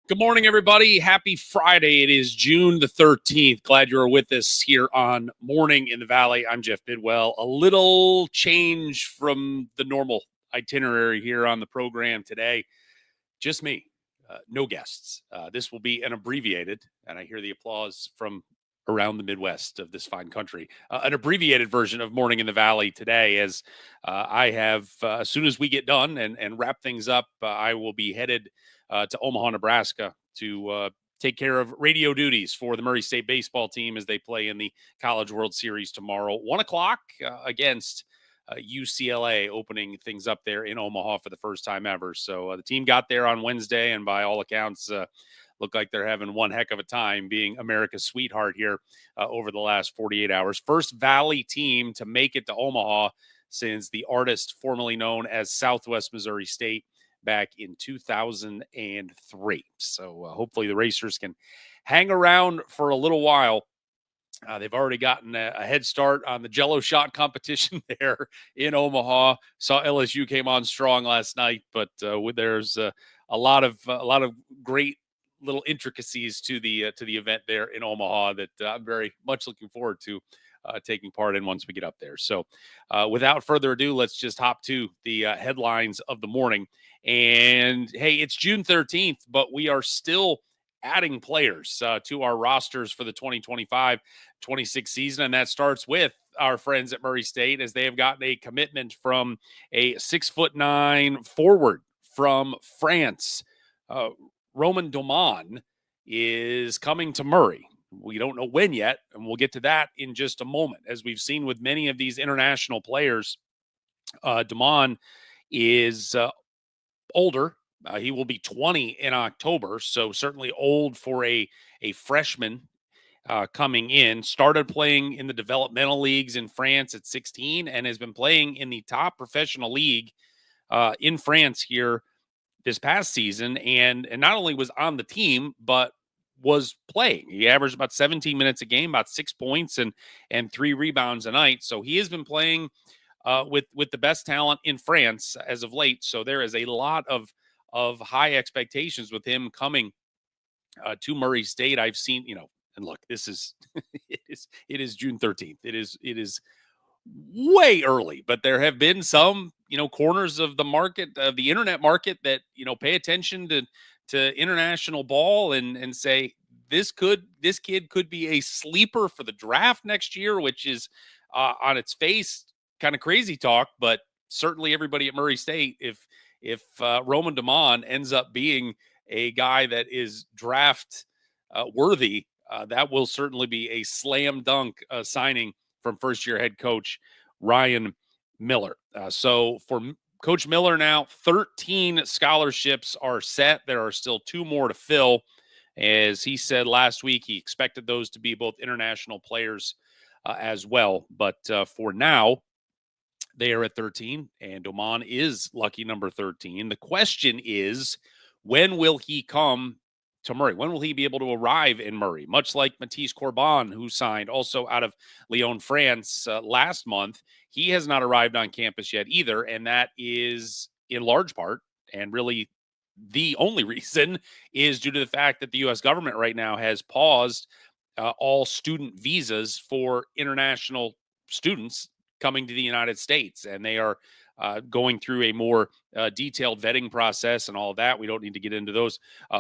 Good morning, everybody. Happy Friday. It is June the 13th. Glad you're with us here on Morning in the Valley. I'm Jeff Bidwell. A little change from the normal itinerary here on the program today. Just me, no guests. This will be an abbreviated, and I hear the applause from around the Midwest of this fine country, an abbreviated version of Morning in the Valley today, as I have, as soon as we get done and wrap things up, I will be headed to Omaha, Nebraska to take care of radio duties for the Murray State baseball team as they play in the College World Series tomorrow, 1 o'clock against UCLA, opening things up there in Omaha for the first time ever. So the team got there on Wednesday, and by all accounts, look like they're having one heck of a time being America's sweetheart here over the last 48 hours. First Valley team to make it to Omaha since the Artist, formerly known as Southwest Missouri State, back in 2003. So hopefully the Racers can hang around for a little while. They've already gotten a head start on the Jello shot competition there in Omaha. Saw LSU came on strong last night, but there's a lot of great little intricacies to the event there in Omaha that I'm very much looking forward to taking part in once we get up there. So, without further ado, let's just hop to the headlines of the morning. And hey, it's June 13th, but we are still adding players to our rosters for the 2025-26 season, and that starts with our friends at Murray State, as they have gotten a commitment from a 6'9" forward from France. Roman Doman is coming to Murray. We don't know when yet, and we'll get to that in just a moment. As we've seen with many of these international players, Doman is older. He will be 20 in October, so certainly old for a freshman coming in. Started playing in the developmental leagues in France at 16 and has been playing in the top professional league in France here this past season. And not only was on the team, but was playing. He averaged about 17 minutes a game, about 6 points and 3 rebounds a night. So he has been playing with the best talent in France as of late. So there is a lot of high expectations with him coming to Murray State. I've seen, and look, this is it is June 13th. It is way early, but there have been some, corners of the market, of the internet market, that, pay attention to international ball and say this kid could be a sleeper for the draft next year, which is on its face kind of crazy talk, but certainly everybody at Murray State, if Roman Doman ends up being a guy that is draft worthy, that will certainly be a slam dunk signing from first-year head coach Ryan Miller. So for Coach Miller now, 13 scholarships are set. There are still 2 more to fill. As he said last week, he expected those to be both international players as well. But for now, they are at 13, and Doman is lucky number 13. The question is, when will he come to Murray? When will he be able to arrive in Murray? Much like Matisse Corbin, who signed also out of Lyon, France last month, he has not arrived on campus yet either, and that is in large part, and really the only reason, is due to the fact that the U.S. government right now has paused all student visas for international students coming to the United States, and they are going through a more detailed vetting process and all of that. We don't need to get into those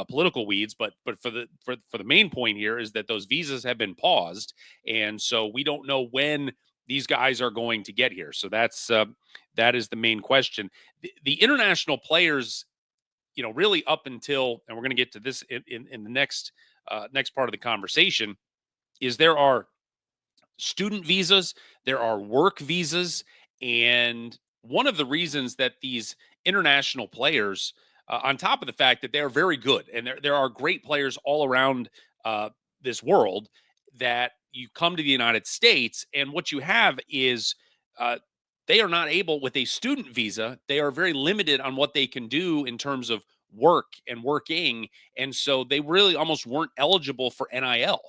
political weeds, but for the main point here is that those visas have been paused, and so we don't know when these guys are going to get here. So that is the main question. The international players, really up until, and we're going to get to this in the next part of the conversation, is there are student visas, there are work visas, and one of the reasons that these international players, on top of the fact that they're very good, and there are great players all around this world, that you come to the United States, and what you have is they are not able, with a student visa, they are very limited on what they can do in terms of work and working, and so they really almost weren't eligible for NIL.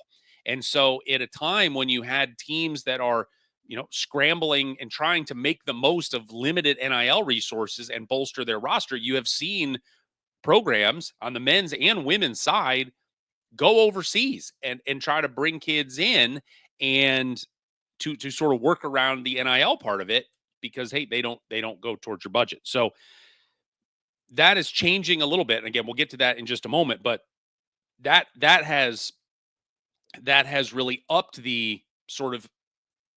And so at a time when you had teams that are, scrambling and trying to make the most of limited NIL resources and bolster their roster, you have seen programs on the men's and women's side go overseas and try to bring kids in and to sort of work around the NIL part of it because hey, they don't go towards your budget. So that is changing a little bit. And again, we'll get to that in just a moment, but that has really upped the sort of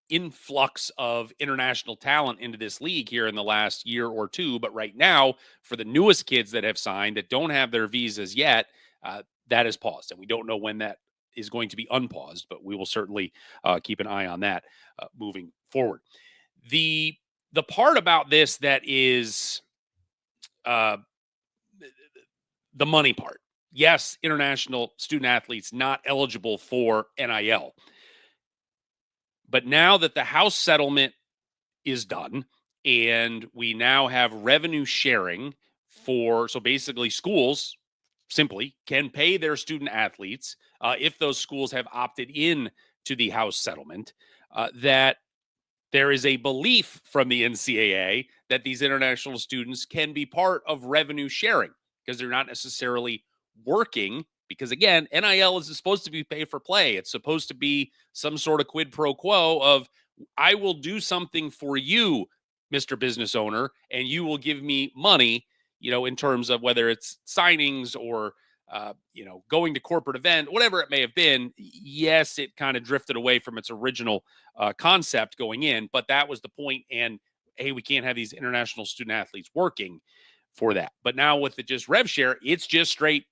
influx of international talent into this league here in the last year or two. But right now, for the newest kids that have signed that don't have their visas yet, that is paused. And we don't know when that is going to be unpaused, but we will certainly keep an eye on that moving forward. The part about this that is uh, the money part. Yes, international student athletes not eligible for NIL. But now that the House settlement is done and we now have revenue sharing so basically schools simply can pay their student athletes if those schools have opted in to the House settlement, that there is a belief from the NCAA that these international students can be part of revenue sharing because they're not necessarily working. Because again, NIL is supposed to be pay for play. It's supposed to be some sort of quid pro quo of I will do something for you, Mr. Business Owner, and you will give me money, in terms of whether it's signings or going to corporate event, whatever it may have been. Yes, it kind of drifted away from its original concept going in, but that was the point. And hey, we can't have these international student athletes working for that. But now with the just rev share, it's just straight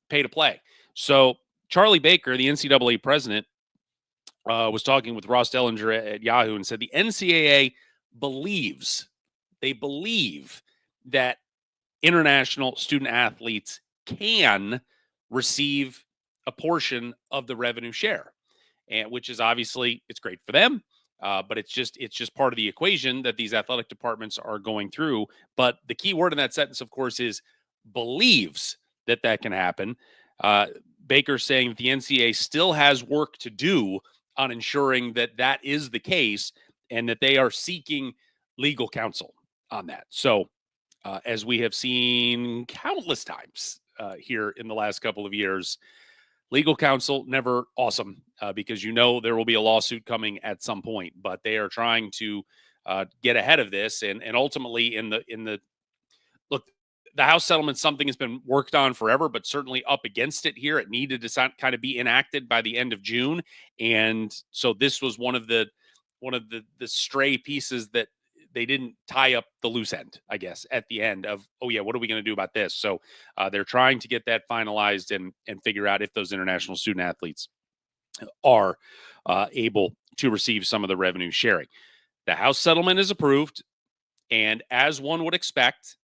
pay to play. So Charlie Baker, the NCAA president, was talking with Ross Dellinger at Yahoo and said the NCAA believes that international student athletes can receive a portion of the revenue share, and which is obviously it's great for them. But it's just part of the equation that these athletic departments are going through. But the key word in that sentence, of course, is believes that can happen. Baker saying that the NCAA still has work to do on ensuring that is the case and that they are seeking legal counsel on that. So as we have seen countless times here in the last couple of years, legal counsel never awesome because there will be a lawsuit coming at some point, but they are trying to get ahead of this and ultimately in the look. The House settlement, something has been worked on forever, but certainly up against it here. It needed to kind of be enacted by the end of June. And so this was one of the stray pieces that they didn't tie up the loose end, I guess, at the end of, oh yeah, what are we going to do about this? So they're trying to get that finalized and figure out if those international student athletes are able to receive some of the revenue sharing. The House settlement is approved. And as one would expect,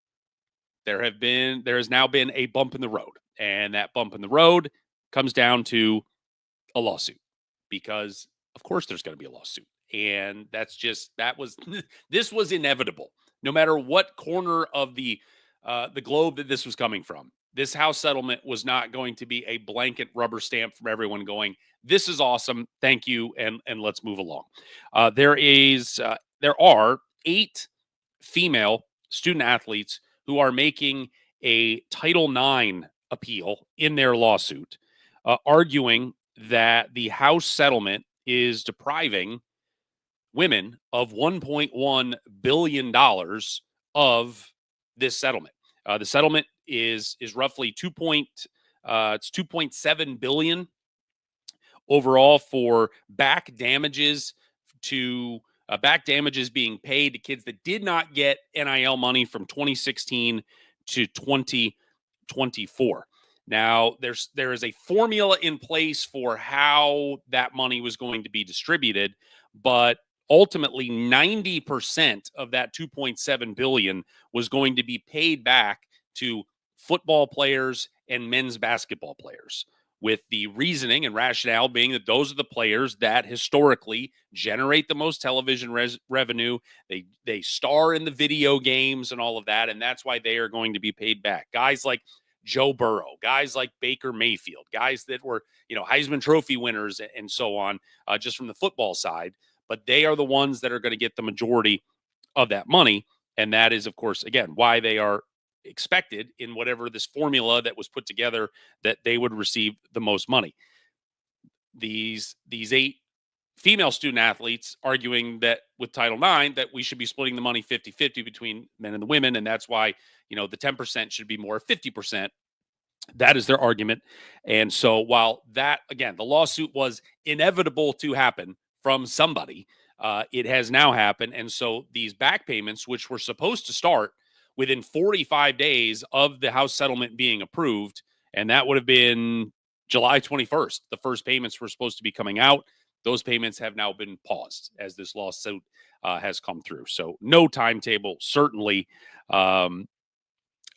there has now been a bump in the road, and that bump in the road comes down to a lawsuit because of course there's going to be a lawsuit. And this was inevitable. No matter what corner of the globe that this was coming from, this House settlement was not going to be a blanket rubber stamp from everyone going, this is awesome. Thank you. And let's move along. There are 8 female student athletes who are making a Title IX appeal in their lawsuit, arguing that the House settlement is depriving women of $1.1 billion of this settlement. The settlement is roughly it's $2.7 billion overall for back damages being paid to kids that did not get NIL money from 2016 to 2024. Now, there is a formula in place for how that money was going to be distributed, but ultimately 90% of that 2.7 billion was going to be paid back to football players and men's basketball players, with the reasoning and rationale being that those are the players that historically generate the most television revenue. They star in the video games and all of that, and that's why they are going to be paid back. Guys like Joe Burrow, guys like Baker Mayfield, guys that were, Heisman Trophy winners and so on, just from the football side. But they are the ones that are going to get the majority of that money. And that is, of course, again, why they are expected in whatever this formula that was put together that they would receive the most money. These 8 female student athletes arguing that with Title IX that we should be splitting the money 50-50 between men and the women, and that's why the 10% should be more 50%. That is their argument. And so while that, again, the lawsuit was inevitable to happen from somebody, it has now happened. And so these back payments, which were supposed to start within 45 days of the House settlement being approved, and that would have been July 21st, the first payments were supposed to be coming out. Those payments have now been paused as this lawsuit has come through. So no timetable, certainly,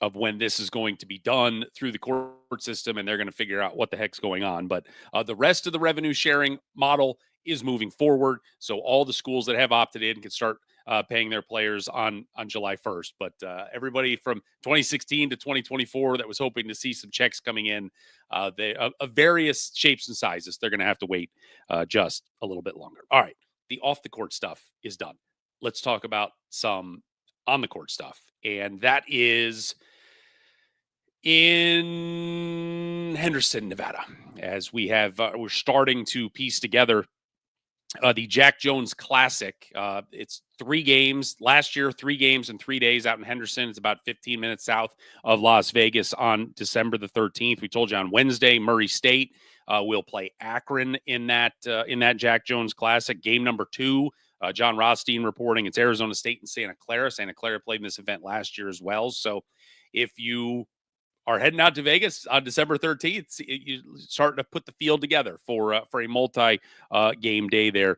of when this is going to be done through the court system, and they're going to figure out what the heck's going on. But the rest of the revenue sharing model is moving forward. So all the schools that have opted in can start paying their players on July 1st. But everybody from 2016 to 2024 that was hoping to see some checks coming in, they of various shapes and sizes, they're going to have to wait just a little bit longer. All right, the off the court stuff is done. Let's talk about some on the court stuff, and that is in Henderson, Nevada, as we have we're starting to piece together the Jack Jones Classic. It's 3 games last year, 3 games in 3 days out in Henderson. It's about 15 minutes south of Las Vegas on December the 13th. We told you on Wednesday, Murray State will play Akron in that Jack Jones Classic. Game number 2, John Rothstein reporting, it's Arizona State and Santa Clara. Santa Clara played in this event last year as well. So if you are heading out to Vegas on December 13th, you're starting to put the field together for a multi game day there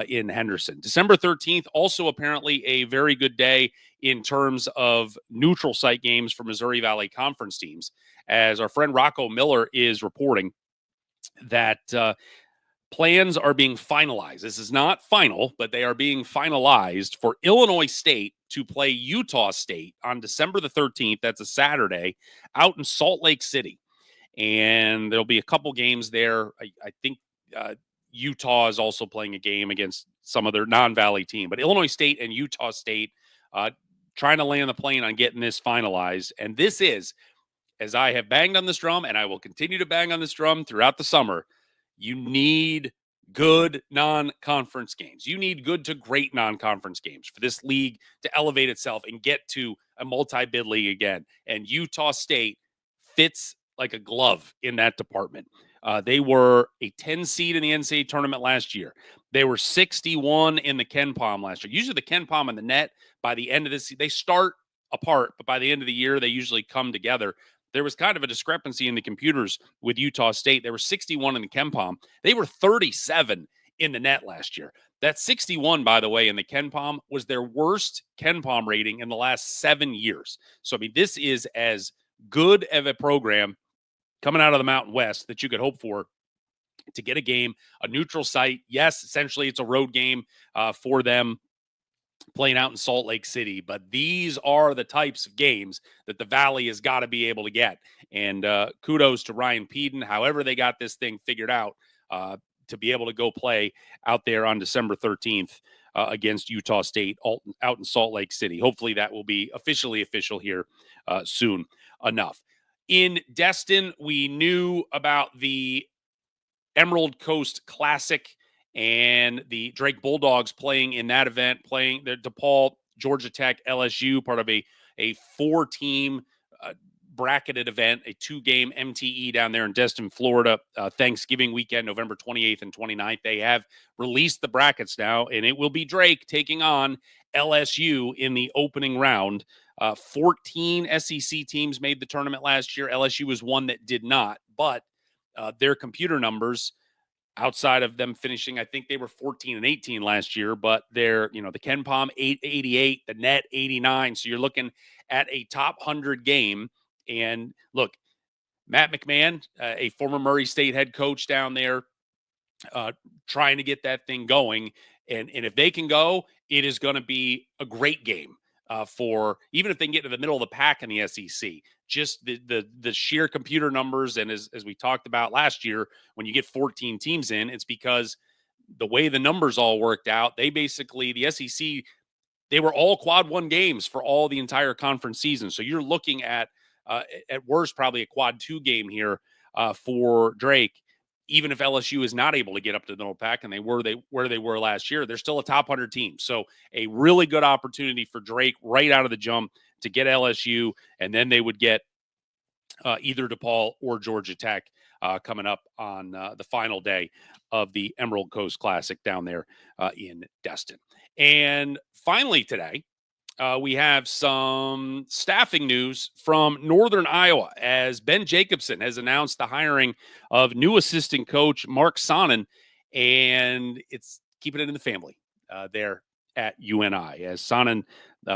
in Henderson. December 13th, also apparently a very good day in terms of neutral site games for Missouri Valley Conference teams, as our friend Rocco Miller is reporting that plans are being finalized. This is not final, but they are being finalized for Illinois State to play Utah State on December the 13th. That's a Saturday out in Salt Lake City. And there'll be a couple games there. I think Utah is also playing a game against some of their non-Valley team. But Illinois State and Utah State trying to land the plane on getting this finalized. And this is, as I have banged on this drum, and I will continue to bang on this drum throughout the summer, you need good non-conference games. You need good to great non-conference games for this league to elevate itself and get to a multi-bid league again. And Utah State fits like a glove in that department. They were a 10 seed in the NCAA tournament last year. They were 61 in the KenPom last year. Usually the KenPom and the net, by the end of this, they start apart, but by the end of the year, they usually come together. There was kind of a discrepancy in the computers with Utah State. They were 61 in the KenPom. They were 37 in the net last year. That 61, by the way, in the KenPom was their worst KenPom rating in the last 7 years. So, I mean, this is as good of a program coming out of the Mountain West that you could hope for to get a game, a neutral site. Yes, essentially it's a road game for them, playing out in Salt Lake City, but these are the types of games that the Valley has got to be able to get. And kudos to Ryan Peden, however they got this thing figured out to be able to go play out there on December 13th against Utah State out in Salt Lake City. Hopefully that will be officially official here soon enough. In Destin, we knew about the Emerald Coast Classic and the Drake Bulldogs playing in that event, playing the DePaul, Georgia Tech, LSU, part of a 4-team bracketed event, a 2-game MTE down there in Destin, Florida, Thanksgiving weekend, November 28th and 29th. They have released the brackets now, and it will be Drake taking on LSU in the opening round. 14 SEC teams made the tournament last year. LSU was one that did not, but their computer numbers, outside of them finishing, I think they were 14 and 18 last year, but they're, the KenPom 88, the net 89. So you're looking at a top 100 game. And look, Matt McMahon, a former Murray State head coach down there, trying to get that thing going. And if they can go, it is going to be a great game for, even if they can get to the middle of the pack in the SEC. Just the sheer computer numbers, and as we talked about last year, when you get 14 teams in, it's because the way the numbers all worked out, they basically, the SEC they were all quad one games for all the entire conference season. So you're looking at worst, probably a quad two game here for Drake. Even if LSU is not able to get up to the NOPAC and where they were last year, they're still a top 100 team. So a really good opportunity for Drake right out of the jump to get LSU, and then they would get either DePaul or Georgia Tech coming up on the final day of the Emerald Coast Classic down there in Destin. And finally today, we have some staffing news from Northern Iowa as Ben Jacobson has announced the hiring of new assistant coach Mark Sonnen, and it's keeping it in the family there at UNI, as Sonnen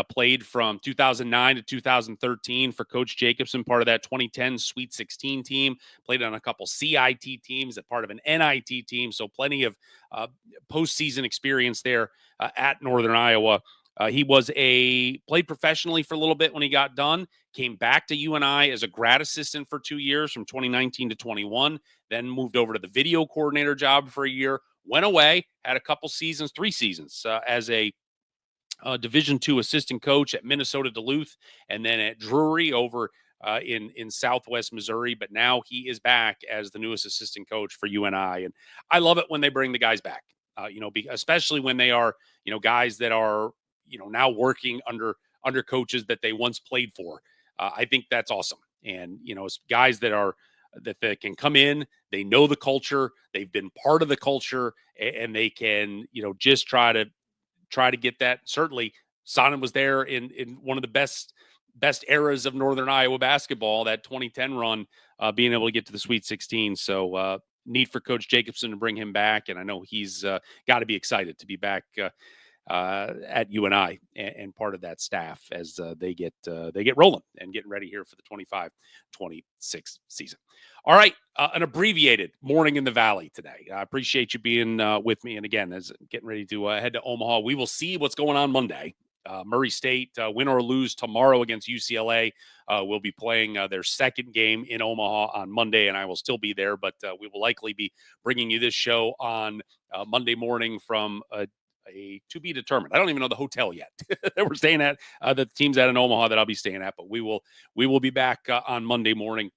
played from 2009 to 2013 for Coach Jacobson, part of that 2010 Sweet 16 team, played on a couple CIT teams, a part of an NIT team, so plenty of postseason experience there at Northern Iowa. He played professionally for a little bit when he got done, came back to UNI as a grad assistant for 2 years from 2019 to 21, then moved over to the video coordinator job for a year, went away, had a couple seasons, 3 seasons as a Division II assistant coach at Minnesota Duluth, and then at Drury over in Southwest Missouri. But now he is back as the newest assistant coach for UNI, and I love it when they bring the guys back. Especially when they are guys that are now working under coaches that they once played for. I think that's awesome, and it's guys that can come in, they know the culture, they've been part of the culture, and they can just try to get that. Certainly Sonnen was there in one of the best eras of Northern Iowa basketball, that 2010 run, being able to get to the Sweet 16. So neat for Coach Jacobson to bring him back, and I know he's got to be excited to be back at UNI and part of that staff as they get rolling and getting ready here for the 25-26 season. All right, an abbreviated morning in the Valley today. I appreciate you being with me. And again, as getting ready to head to Omaha, we will see what's going on Monday. Murray State, win or lose tomorrow against UCLA, will be playing their second game in Omaha on Monday, and I will still be there, but we will likely be bringing you this show on Monday morning from a to be determined. I don't even know the hotel yet that we're staying at. The team's at in Omaha that I'll be staying at, but we will be back on Monday morning.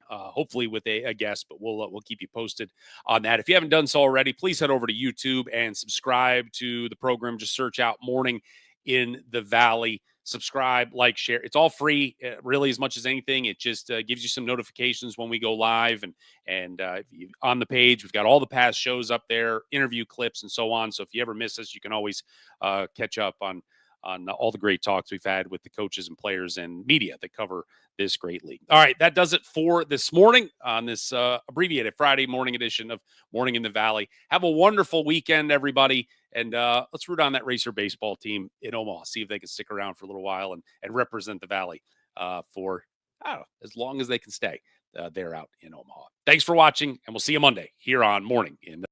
Hopefully with a guest, but we'll keep you posted on that. If you haven't done so already, please head over to YouTube and subscribe to the program. Just search out Morning in the Valley. Subscribe, like, share. It's all free, really, as much as anything. It just gives you some notifications when we go live. And on the page, we've got all the past shows up there, interview clips, and so on. So if you ever miss us, you can always catch up on all the great talks we've had with the coaches and players and media that cover this great league. All right, that does it for this morning on this abbreviated Friday morning edition of Morning in the Valley. Have a wonderful weekend, everybody, and let's root on that Racer baseball team in Omaha, see if they can stick around for a little while and represent the Valley for, I don't know, as long as they can stay there out in Omaha. Thanks for watching, and we'll see you Monday here on Morning in the